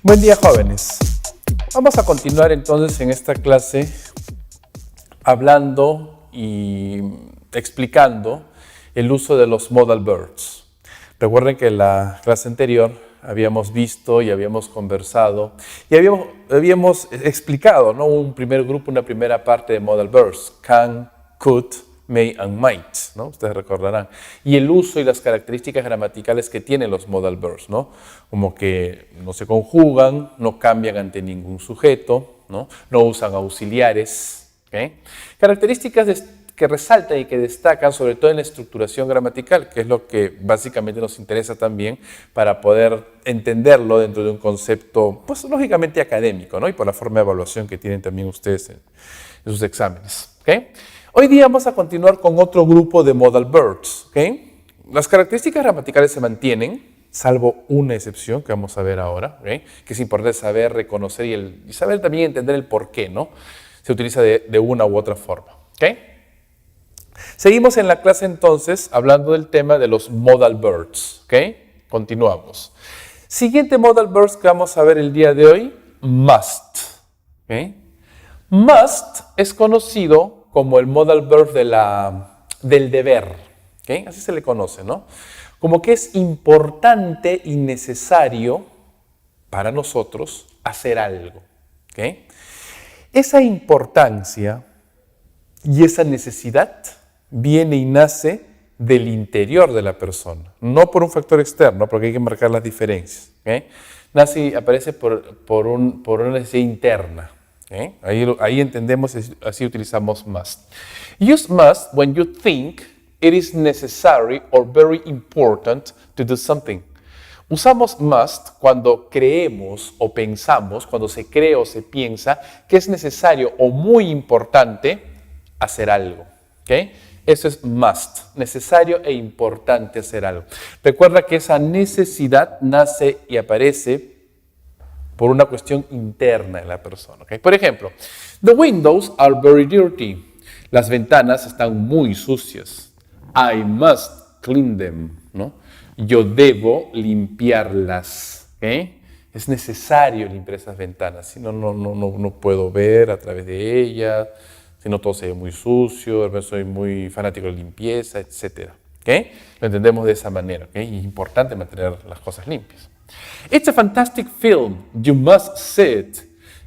Buen día, jóvenes. Vamos a continuar entonces en esta clase hablando y explicando el uso de los modal verbs. Recuerden que en la clase anterior habíamos visto y habíamos conversado y habíamos explicado, ¿no? Un primer grupo, una primera parte de modal verbs: can, could, may and might, ¿no? Ustedes recordarán. Y el uso y las características gramaticales que tienen los modal verbs, ¿no? Como que no se conjugan, no cambian ante ningún sujeto, no usan auxiliares. ¿Okay? Características que resaltan y que destacan sobre todo en la estructuración gramatical, que es lo que básicamente nos interesa también para poder entenderlo dentro de un concepto, pues lógicamente académico, ¿no? Y por la forma de evaluación que tienen también ustedes en sus exámenes. ¿Okay? Hoy día vamos a continuar con otro grupo de modal verbs. ¿Okay? Las características gramaticales se mantienen, salvo una excepción que vamos a ver ahora, ¿okay? Que es importante saber, reconocer y saber también entender el por qué, ¿no? Se utiliza de una u otra forma. ¿Okay? Seguimos en la clase entonces hablando del tema de los modal verbs. ¿Okay? Continuamos. Siguiente modal verbs que vamos a ver el día de hoy, must. ¿Okay? Must es conocido como el modal verb del deber. ¿Okay? Así se le conoce, ¿no? Como que es importante y necesario para nosotros hacer algo. ¿Okay? Esa importancia y esa necesidad viene y nace del interior de la persona, no por un factor externo, porque hay que marcar las diferencias. ¿Okay? Nace y aparece por una necesidad interna. ¿Okay? Ahí entendemos, así utilizamos must. Use must when you think it is necessary or very important to do something. Usamos must cuando creemos o pensamos, cuando se cree o se piensa que es necesario o muy importante hacer algo. ¿Okay? Eso es must, necesario e importante hacer algo. Recuerda que esa necesidad nace y aparece por una cuestión interna de la persona. ¿Okay? Por ejemplo, the windows are very dirty. Las ventanas están muy sucias. I must clean them. ¿No? Yo debo limpiarlas. ¿Okay? Es necesario limpiar esas ventanas. Si no, no puedo ver a través de ellas. Si no, todo se ve muy sucio. Soy muy fanático de limpieza, etc. ¿Okay? Lo entendemos de esa manera. ¿Okay? Y es importante mantener las cosas limpias. It's a fantastic film. You must see it.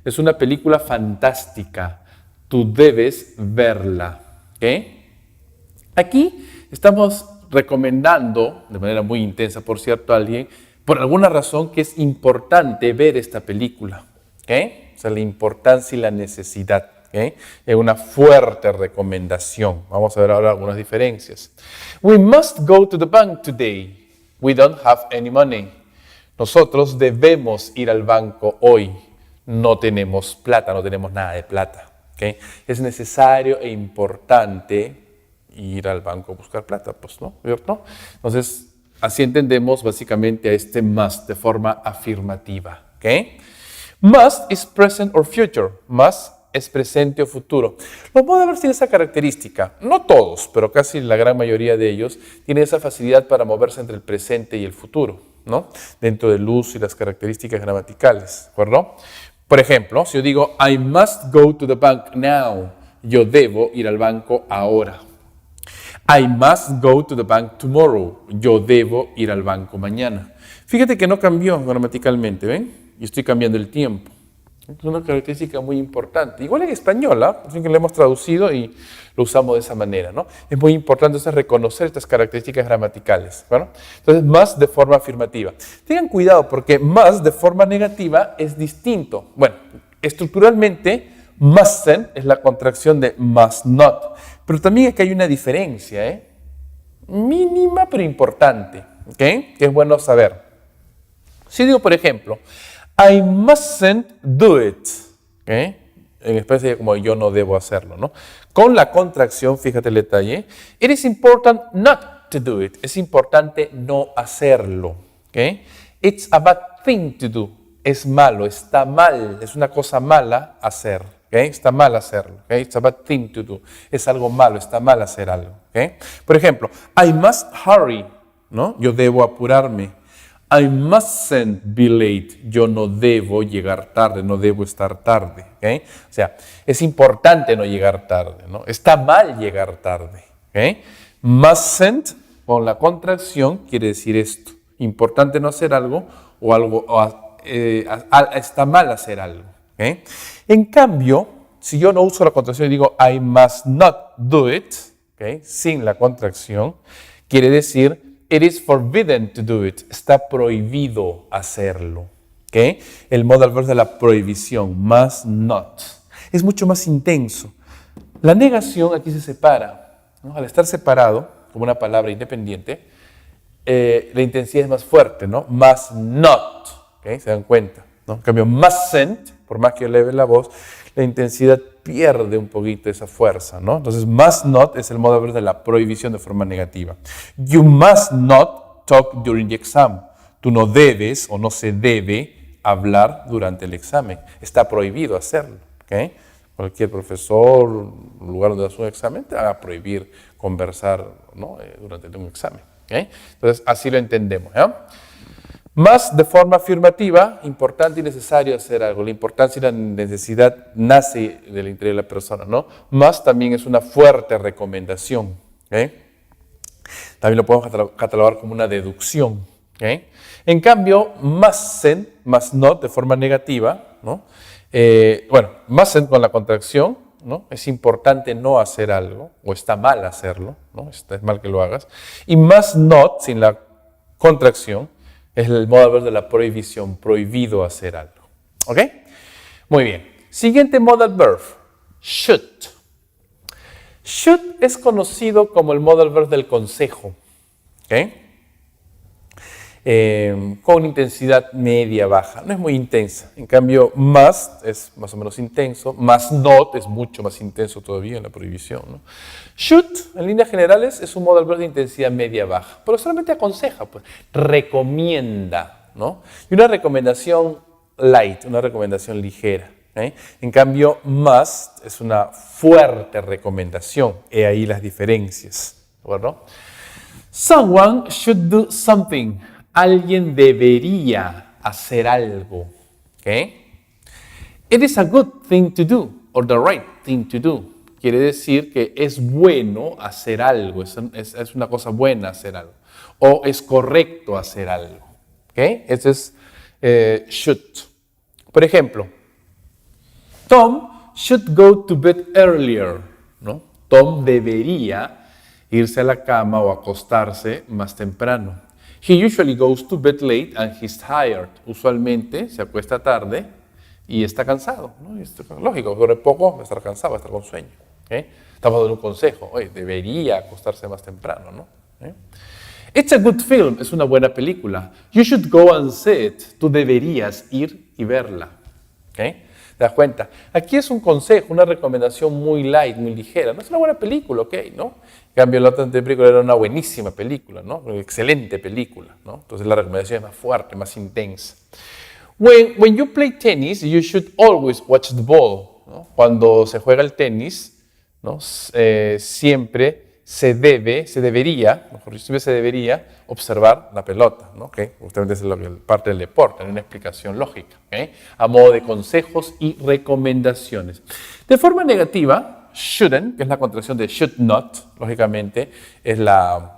Es una película fantástica. Tú debes verla. ¿Okay? Aquí estamos recomendando, de manera muy intensa, por cierto, a alguien, por alguna razón, que es importante ver esta película. ¿Okay? O sea, la importancia y la necesidad. ¿Okay? Es una fuerte recomendación. Vamos a ver ahora algunas diferencias. We must go to the bank today. We don't have any money. Nosotros debemos ir al banco hoy. No tenemos plata, no tenemos nada de plata. ¿Okay? Es necesario e importante ir al banco a buscar plata, pues, ¿no? ¿Cierto? Entonces, así entendemos básicamente a este must de forma afirmativa. ¿Okay? Must is present or future. Must es presente o futuro. Los modal verbs tienen esa característica. No todos, pero casi la gran mayoría de ellos tienen esa facilidad para moverse entre el presente y el futuro, ¿no? Dentro del uso y las características gramaticales, ¿de acuerdo? Por ejemplo, si yo digo I must go to the bank now, yo debo ir al banco ahora. I must go to the bank tomorrow, yo debo ir al banco mañana. Fíjate que no cambió gramaticalmente, ¿ven? Y estoy cambiando el tiempo. Es una característica muy importante. Igual en español, ¿eh? Que lo hemos traducido y lo usamos de esa manera, ¿no? Es muy importante entonces reconocer estas características gramaticales, ¿no? Entonces, must de forma afirmativa. Tengan cuidado porque must de forma negativa es distinto. Bueno, estructuralmente, mustn't es la contracción de must not. Pero también aquí hay una diferencia, ¿eh? Mínima pero importante, ¿ok? Que es bueno saber. Si digo, por ejemplo, I mustn't do it. ¿Okay? En español sería como yo no debo hacerlo, ¿no? Con la contracción, fíjate el detalle. It is important not to do it. Es importante no hacerlo. ¿Okay? It's a bad thing to do. Es malo, está mal. Es una cosa mala hacer. ¿Okay? Está mal hacerlo. ¿Okay? It's a bad thing to do. Es algo malo, está mal hacer algo. ¿Okay? Por ejemplo, I must hurry. ¿No? Yo debo apurarme. I mustn't be late. Yo no debo llegar tarde, no debo estar tarde. ¿Okay? O sea, es importante no llegar tarde, ¿no? Está mal llegar tarde. ¿Okay? Mustn't, con la contracción, quiere decir esto. Importante no hacer algo está mal hacer algo. ¿Okay? En cambio, si yo no uso la contracción y digo I must not do it, ¿okay? Sin la contracción, quiere decir it is forbidden to do it. Está prohibido hacerlo. ¿Okay? El modal verb de la prohibición, must not. Es mucho más intenso. La negación aquí se separa, ¿no? Al estar separado, como una palabra independiente, la intensidad es más fuerte, ¿no? Must not. ¿Okay? ¿Se dan cuenta? ¿No? En cambio, mustn't, por más que eleve la voz, la intensidad pierde un poquito esa fuerza, ¿no? Entonces, must not es el modal verb de la prohibición de forma negativa. You must not talk during the exam. Tú no debes o no se debe hablar durante el examen. Está prohibido hacerlo, ¿ok? Cualquier profesor, lugar donde hagas un examen, te va a prohibir conversar, ¿no? Durante un examen, ¿ok? Entonces, así lo entendemos, ¿ya? Más de forma afirmativa, importante y necesario hacer algo. La importancia y la necesidad nace del interior de la persona, ¿no? Más también es una fuerte recomendación. ¿Okay? También lo podemos catalogar como una deducción. ¿Okay? En cambio, must not de forma negativa, ¿no? Mustn't con la contracción, ¿no? Es importante no hacer algo, o está mal hacerlo, ¿no? Es mal que lo hagas. Y must not, sin la contracción, es el modal verb de la prohibición, prohibido hacer algo. ¿Ok? Muy bien. Siguiente modal verb, should. Should es conocido como el modal verb del consejo. ¿Ok? Con intensidad media-baja. No es muy intensa. En cambio, must es más o menos intenso. Must not es mucho más intenso todavía en la prohibición, ¿no? Should, en líneas generales, es un modal verb de intensidad media-baja. Pero solamente aconseja, pues, recomienda, ¿no? Y una recomendación light, una recomendación ligera. ¿Eh? En cambio, must es una fuerte recomendación. He ahí las diferencias. ¿De acuerdo? Someone should do something. Alguien debería hacer algo. ¿Okay? It is a good thing to do, or the right thing to do. Quiere decir que es bueno hacer algo, es una cosa buena hacer algo. O es correcto hacer algo. ¿Okay? Ese es should. Por ejemplo, Tom should go to bed earlier. ¿No? Tom debería irse a la cama o acostarse más temprano. He usually goes to bed late and he's tired. Usualmente se acuesta tarde y está cansado, ¿no? Es lógico, duerme poco, va a estar cansado, va a estar con sueño. ¿Okay? Estamos dando un consejo, oye, debería acostarse más temprano, ¿no? It's a good film, es una buena película. You should go and see it. Tú deberías ir y verla. ¿Okay? ¿Te das cuenta? Aquí es un consejo, una recomendación muy light, muy ligera. No es una buena película, ¿ok? ¿No? En cambio, la otra película era una buenísima película, ¿no? Una excelente película, ¿no? Entonces la recomendación es más fuerte, más intensa. When you play tennis, you should always watch the ball, ¿no? Cuando se juega el tenis, ¿no? Siempre se debería observar la pelota, ¿no? ¿Okay? Justamente es parte del deporte, hay una explicación lógica, ¿okay? A modo de consejos y recomendaciones. De forma negativa, shouldn't, que es la contracción de should not, lógicamente, es dar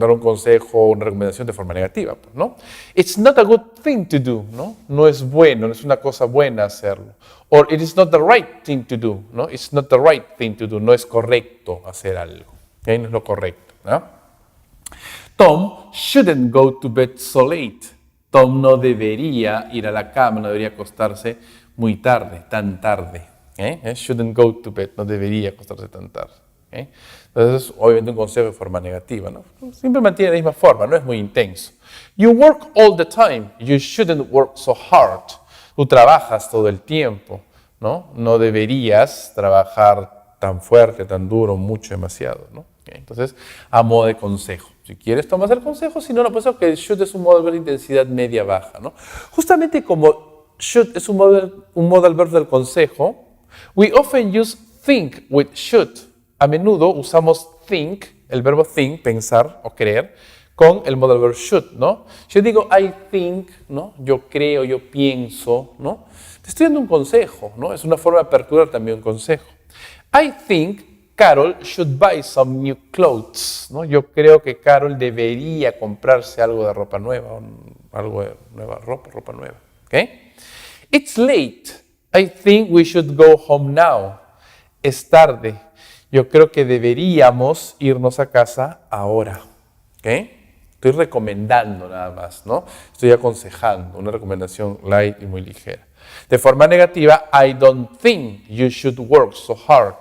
un consejo o una recomendación de forma negativa, ¿no? It's not a good thing to do, ¿no? No es bueno, no es una cosa buena hacerlo. Or it is not the right thing to do, ¿no? It's not the right thing to do, no es correcto hacer algo, ¿okay? No es lo correcto, ¿no? Tom shouldn't go to bed so late. Tom no debería ir a la cama, no debería acostarse muy tarde, tan tarde. Shouldn't go to bed, no debería acostarse tan tarde. Entonces, obviamente un consejo de forma negativa, ¿no? Siempre mantiene la misma forma, no es muy intenso. You work all the time, you shouldn't work so hard. Tú trabajas todo el tiempo, ¿no? No deberías trabajar tan fuerte, tan duro, mucho, demasiado, ¿no? Entonces, a modo de consejo. Si quieres, tomas el consejo, si no, no, pues que should es un modal verb de intensidad media-baja, ¿no? Justamente como should es un modal verb del consejo, we often use think with should. A menudo usamos think, el verbo think, pensar o creer, con el modal verb should, ¿no? Si yo digo I think, ¿no? Yo creo, yo pienso, ¿no? Te estoy dando un consejo, ¿no? Es una forma de aperturar también un consejo. I think Carol should buy some new clothes, ¿no? Yo creo que Carol debería comprarse algo de ropa nueva, algo de nueva ropa nueva, ¿ok? It's late. I think we should go home now. Es tarde. Yo creo que deberíamos irnos a casa ahora, ¿ok? Estoy recomendando nada más, ¿no? Estoy aconsejando, una recomendación light y muy ligera. De forma negativa, I don't think you should work so hard.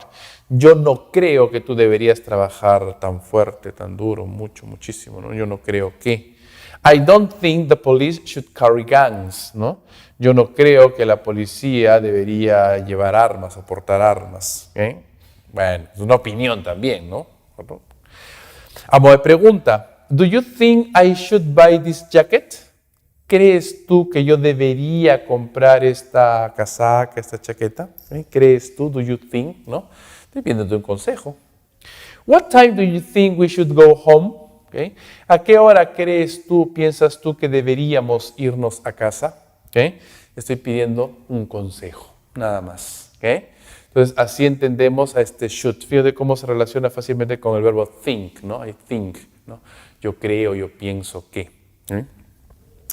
Yo no creo que tú deberías trabajar tan fuerte, tan duro, muchísimo, ¿no? Yo no creo que. I don't think the police should carry guns, ¿no? Yo no creo que la policía debería llevar armas o portar armas, ¿ok? Bueno, es una opinión también, ¿no? A modo de pregunta, do you think I should buy this jacket? ¿Crees tú que yo debería comprar esta casaca, esta chaqueta? ¿Crees tú? Do you think? ¿No? Estoy pidiéndote un consejo. What time do you think we should go home? ¿Okay? ¿A qué hora piensas tú que deberíamos irnos a casa? ¿Okay? Estoy pidiendo un consejo, nada más. ¿Okay? Entonces, así entendemos a este should. Fíjate cómo se relaciona fácilmente con el verbo think, ¿no? I think, ¿no? Yo creo, yo pienso que. ¿Okay?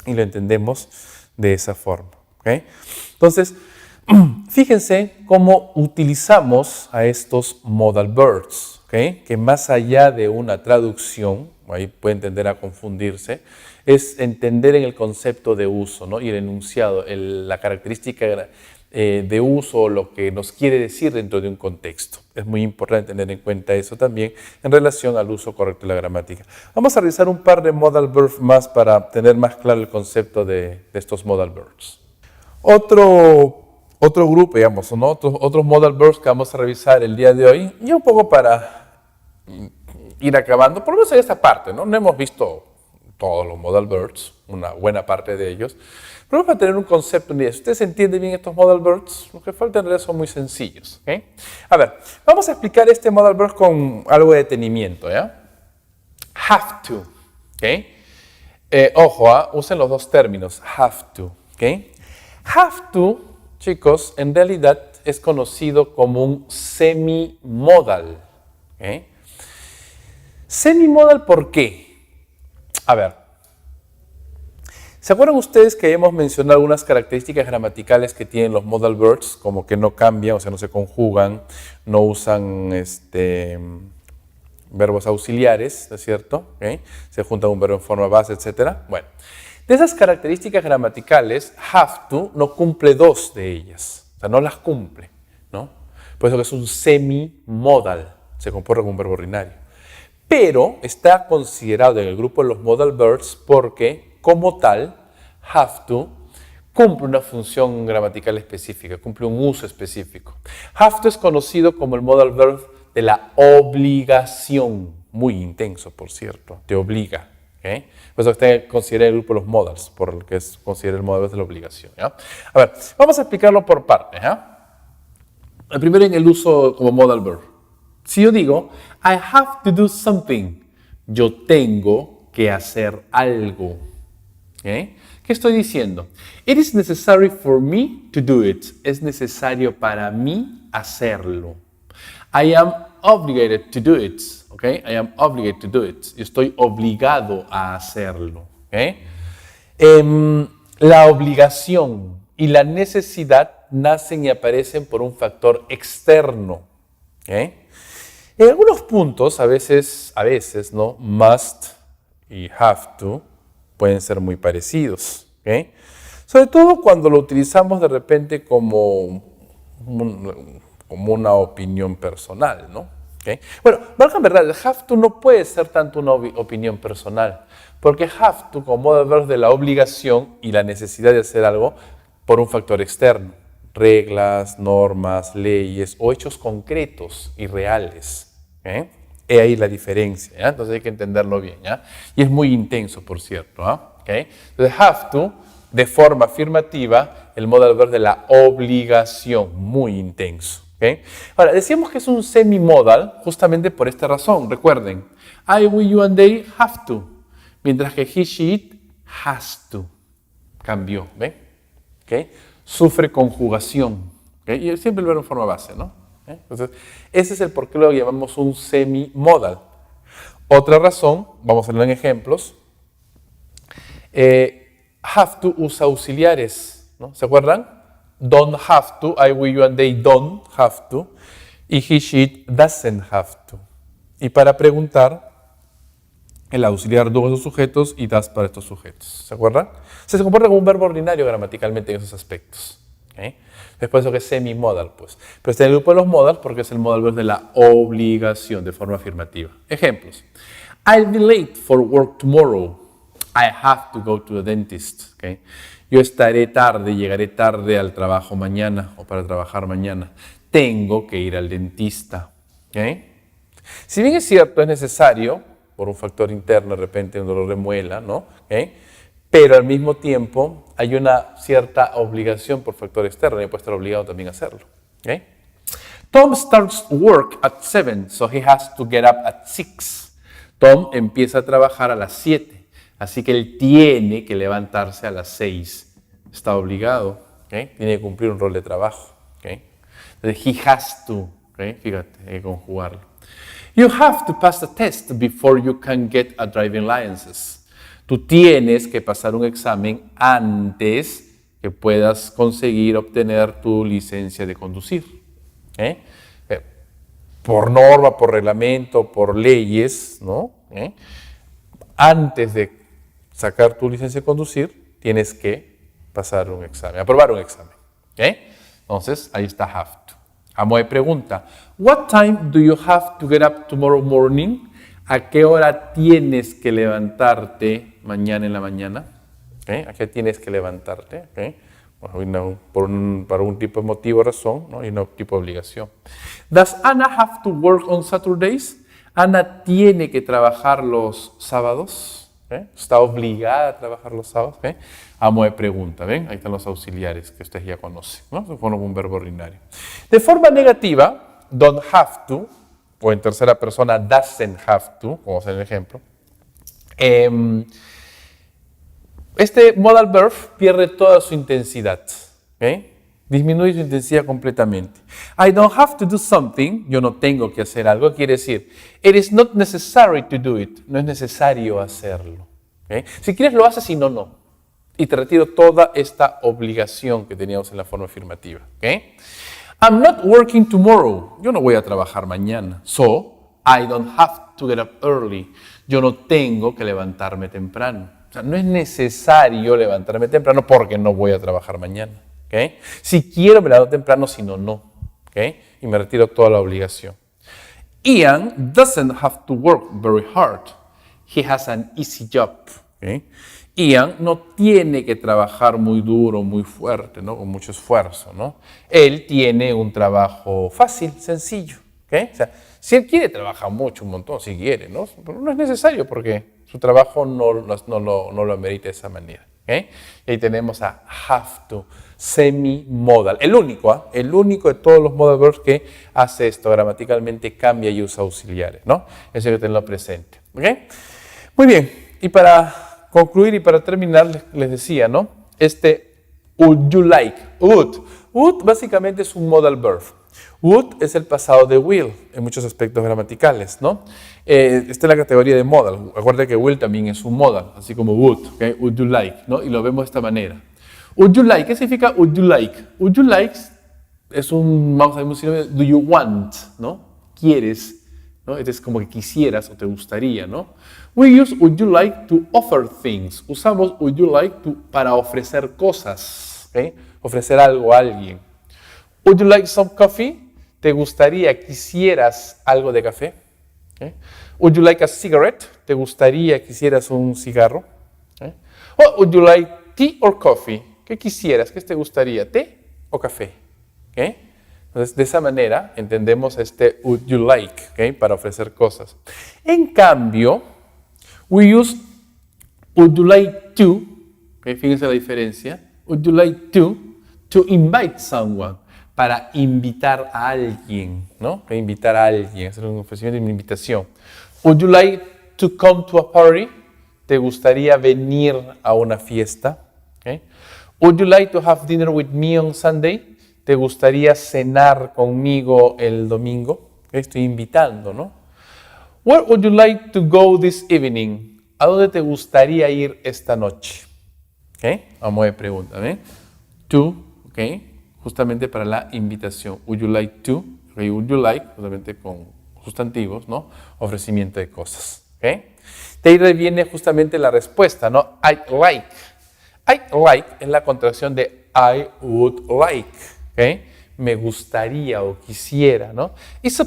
Y lo entendemos de esa forma. ¿Okay? Entonces, fíjense cómo utilizamos a estos modal verbs, ¿okay? Que más allá de una traducción, ahí pueden tender a confundirse, es entender en el concepto de uso, ¿no? Y el enunciado, la característica de uso, lo que nos quiere decir dentro de un contexto. Es muy importante tener en cuenta eso también en relación al uso correcto de la gramática. Vamos a revisar un par de modal verbs más para tener más claro el concepto de estos modal verbs. Otro grupo, digamos, ¿no? Otros modal verbs que vamos a revisar el día de hoy, y un poco para ir acabando, por lo menos en esta parte, ¿no? No hemos visto todos los modal verbs, una buena parte de ellos, pero vamos a tener un concepto de eso. ¿Ustedes entienden bien estos modal verbs? Lo que falta en realidad son muy sencillos, ¿okay? A ver, vamos a explicar este modal verb con algo de detenimiento, ¿ya? Have to, ¿ok? Ojo, usen los dos términos, have to, ¿ok? Have to, chicos, en realidad es conocido como un semimodal. ¿Okay? Semimodal, ¿por qué? A ver, ¿se acuerdan ustedes que hemos mencionado algunas características gramaticales que tienen los modal verbs? Como que no cambian, o sea, no se conjugan, no usan verbos auxiliares, ¿no es cierto? ¿Okay? Se juntan un verbo en forma base, etc. Bueno, de esas características gramaticales, have to no cumple dos de ellas. O sea, no las cumple, ¿no? Por eso que es un semimodal, se comporta como un verbo ordinario. Pero está considerado en el grupo de los modal verbs porque, como tal, have to cumple una función gramatical específica, cumple un uso específico. Have to es conocido como el modal verb de la obligación, muy intenso, por cierto, te obliga. ¿Okay? Por eso está considerado el grupo de los modals, por lo que es considerado el modal verb de la obligación. ¿Ya? A ver, vamos a explicarlo por partes. El primero en el uso como modal verb. Si yo digo, I have to do something, yo tengo que hacer algo. ¿Okay? ¿Qué estoy diciendo? It is necessary for me to do it. Es necesario para mí hacerlo. I am obligated to do it. Okay? I am obligated to do it. Yo estoy obligado a hacerlo. ¿Okay? La obligación y la necesidad nacen y aparecen por un factor externo. ¿Okay? En algunos puntos, a veces, ¿no? Must y have to pueden ser muy parecidos. ¿Okay? Sobre todo cuando lo utilizamos de repente como una opinión personal, ¿no? ¿Okay? Bueno, valga en verdad, el have to no puede ser tanto una opinión personal, porque have to como modal verb de la obligación y la necesidad de hacer algo por un factor externo, reglas, normas, leyes o hechos concretos y reales. ¿Okay? He ahí la diferencia, ¿ya? Entonces hay que entenderlo bien, ¿ya? Y es muy intenso, por cierto, ¿Okay? Entonces have to, de forma afirmativa, el modal verb de la obligación, muy intenso. ¿Okay? Ahora, decíamos que es un semimodal justamente por esta razón. Recuerden, I, we, you and they have to. Mientras que he, she, it, has to. Cambió, ¿ven? ¿Okay? Sufre conjugación. ¿Okay? Y siempre el verbo en forma base, ¿no? ¿Okay? Entonces, ese es el por qué lo llamamos un semi-modal. Otra razón, vamos a verlo en ejemplos. Have to usa auxiliares, ¿no? ¿Se acuerdan? Don't have to, I, we, you, and they don't have to. Y he, she, it doesn't have to. Y para preguntar, el auxiliar do para estos sujetos y das para estos sujetos. ¿Se acuerdan? Se comporta como un verbo ordinario gramaticalmente en esos aspectos. ¿Okay? Después eso que es semi-modal, pues. Pero está en el grupo de los modal porque es el modal verb de la obligación, de forma afirmativa. Ejemplos. I'll be late for work tomorrow. I have to go to the dentist. ¿Okay? Yo estaré tarde, llegaré tarde al trabajo mañana o para trabajar mañana. Tengo que ir al dentista. ¿Okay? Si bien es cierto, es necesario, por un factor interno, de repente un dolor de muela, ¿no? ¿Okay? Pero al mismo tiempo hay una cierta obligación por factor externo y puede estar obligado también a hacerlo. ¿Okay? Tom starts work at 7, so he has to get up at 6. Tom empieza a trabajar a las 7, así que él tiene que levantarse a las 6. Está obligado, ¿okay? Tiene que cumplir un rol de trabajo. ¿Okay? Entonces, he has to, ¿okay? Fíjate, hay que conjugarlo. You have to pass the test before you can get a driving license. Tú tienes que pasar un examen antes que puedas conseguir obtener tu licencia de conducir. Por norma, por reglamento, por leyes, ¿no? Antes de sacar tu licencia de conducir, tienes que pasar un examen, aprobar un examen. Entonces, ahí está have to. Amo de pregunta, what time do you have to get up tomorrow morning? ¿A qué hora tienes que levantarte mañana en la mañana? ¿A qué tienes que levantarte? Bueno, para un tipo de motivo o razón, ¿no? Y no tipo de obligación. Does Anna have to work on Saturdays? ¿Ana tiene que trabajar los sábados? ¿Está obligada a trabajar los sábados? Amo de pregunta, ¿ven? Ahí están los auxiliares que ustedes ya conocen, ¿no? Se forman un verbo ordinario. De forma negativa, don't have to, o en tercera persona, doesn't have to, como es el ejemplo. Este modal verb pierde toda su intensidad, disminuye su intensidad completamente. I don't have to do something, yo no tengo que hacer algo, quiere decir, it is not necessary to do it, no es necesario hacerlo. Si quieres lo haces, si no, no. Y te retiro toda esta obligación que teníamos en la forma afirmativa. I'm not working tomorrow, yo no voy a trabajar mañana. So, I don't have to get up early, yo no tengo que levantarme temprano. O sea, no es necesario levantarme temprano porque no voy a trabajar mañana. Si quiero me levanto temprano, si no, no. Y me retiro toda la obligación. Ian doesn't have to work very hard. He has an easy job. Ian no tiene que trabajar muy duro, muy fuerte, ¿no? Con mucho esfuerzo, ¿no? Él tiene un trabajo fácil, sencillo. O sea, si él quiere, trabaja mucho, un montón, si quiere, ¿no? Pero no es necesario porque su trabajo no lo amerita de esa manera. Y ahí tenemos a have to, semi-modal. El único de todos los modal verbs que hace esto, gramaticalmente cambia y usa auxiliares, ¿no? Eso hay que tenerlo presente. Muy bien, y para concluir y para terminar, les decía, ¿no? Would you like, would básicamente es un modal verb. Would es el pasado de will en muchos aspectos gramaticales, ¿no? Esta es la categoría de modal. Acuérdate que will también es un modal, así como would, would you like, ¿no? Y lo vemos de esta manera. Would you like, ¿qué significa would you like? Would you like es vamos a ver un sinónimo de do you want, ¿no? Quieres, ¿no? Es como que quisieras o te gustaría, ¿no? We use would you like to offer things. Usamos would you like to para ofrecer cosas, ofrecer algo a alguien. Would you like some coffee? ¿Te gustaría, quisieras algo de café? Would you like a cigarette? ¿Te gustaría, quisieras un cigarro? Or would you like tea or coffee? ¿Qué quisieras? ¿Qué te gustaría? ¿Té o café? Entonces, de esa manera entendemos would you like, para ofrecer cosas. En cambio, we use would you like to, fíjense la diferencia, would you like to invite someone. Para invitar a alguien, ¿no? Para invitar a alguien, hacer un ofrecimiento de una invitación. Would you like to come to a party? ¿Te gustaría venir a una fiesta? Okay. Would you like to have dinner with me on Sunday? ¿Te gustaría cenar conmigo el domingo? Okay. Estoy invitando, ¿no? Where would you like to go this evening? ¿A dónde te gustaría ir esta noche? Okay. Vamos a ver, pregúntame. To, okay, justamente para la invitación. Would you like to? Okay. Would you like, justamente con sustantivos, ¿no? Ofrecimiento de cosas. Okay. De ahí viene justamente la respuesta, ¿no? I'd like. I'd like es la contracción de I would like. Okay. Me gustaría o quisiera, ¿no? It's a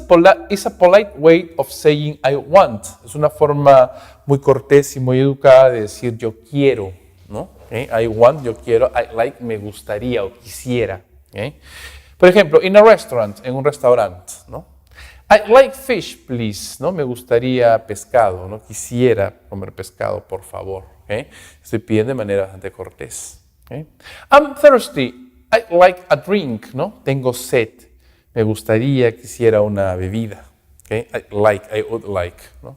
polite way of saying I want. Es una forma muy cortés y muy educada de decir yo quiero, ¿no? Okay. I want, yo quiero. I like, me gustaría o quisiera. Okay. Por ejemplo, in a restaurant, en un restaurante, ¿no? I'd like fish, please, ¿no? Me gustaría pescado, ¿no? Quisiera comer pescado, por favor. Okay. Estoy pidiendo de manera bastante cortés. Okay. I'm thirsty. I'd like a drink, ¿no? Tengo sed. Me gustaría, quisiera una bebida. Okay. I would like, ¿no?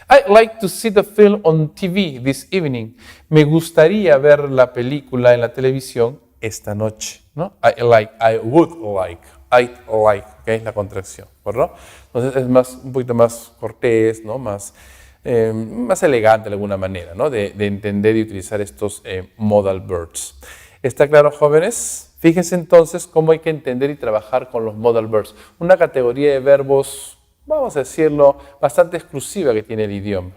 I'd like to see the film on TV this evening. Me gustaría ver la película en la televisión esta noche, ¿no? I would like. I'd like, ¿okay? La contracción, ¿verdad? Entonces es un poquito más cortés, ¿no? Más elegante de alguna manera, ¿no? De entender y utilizar estos modal verbs. ¿Está claro, jóvenes? Fíjense entonces cómo hay que entender y trabajar con los modal verbs. Una categoría de verbos, vamos a decirlo, bastante exclusiva que tiene el idioma,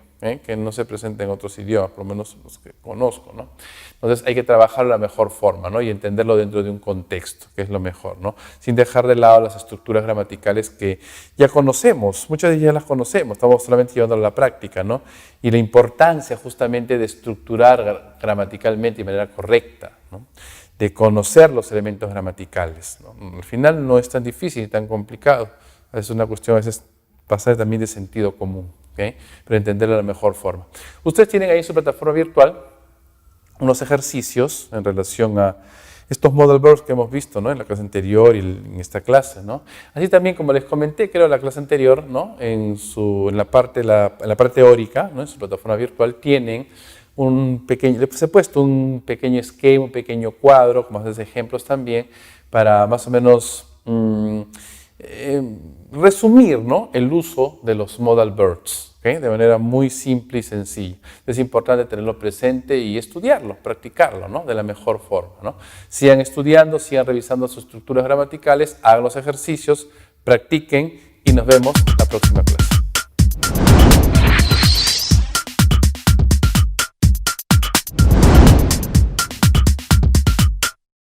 que no se presenta en otros idiomas, por lo menos los que conozco, ¿no? Entonces hay que trabajarlo de la mejor forma, ¿no? Y entenderlo dentro de un contexto, que es lo mejor, ¿no? Sin dejar de lado las estructuras gramaticales que ya conocemos, muchas de ellas ya las conocemos, estamos solamente llevando a la práctica, ¿no? Y la importancia justamente de estructurar gramaticalmente de manera correcta, ¿no? De conocer los elementos gramaticales, ¿no? Al final no es tan difícil y tan complicado, es una cuestión a veces pasar también de sentido común, ¿okay? Pero entenderlo de la mejor forma. Ustedes tienen ahí en su plataforma virtual unos ejercicios en relación a estos modal verbs que hemos visto, ¿no? En la clase anterior y en esta clase, ¿no? Así también, como les comenté, creo, en la clase anterior, ¿no? En la parte teórica, ¿no? En su plataforma virtual tienen les he puesto un pequeño esquema, un pequeño cuadro, como haces ejemplos también, para más o menos resumir, ¿no? El uso de los modal verbs, ¿okay? De manera muy simple y sencilla. Es importante tenerlo presente y estudiarlo, practicarlo, ¿no? De la mejor forma, ¿no? Sigan estudiando, sigan revisando sus estructuras gramaticales, hagan los ejercicios, practiquen y nos vemos la próxima clase.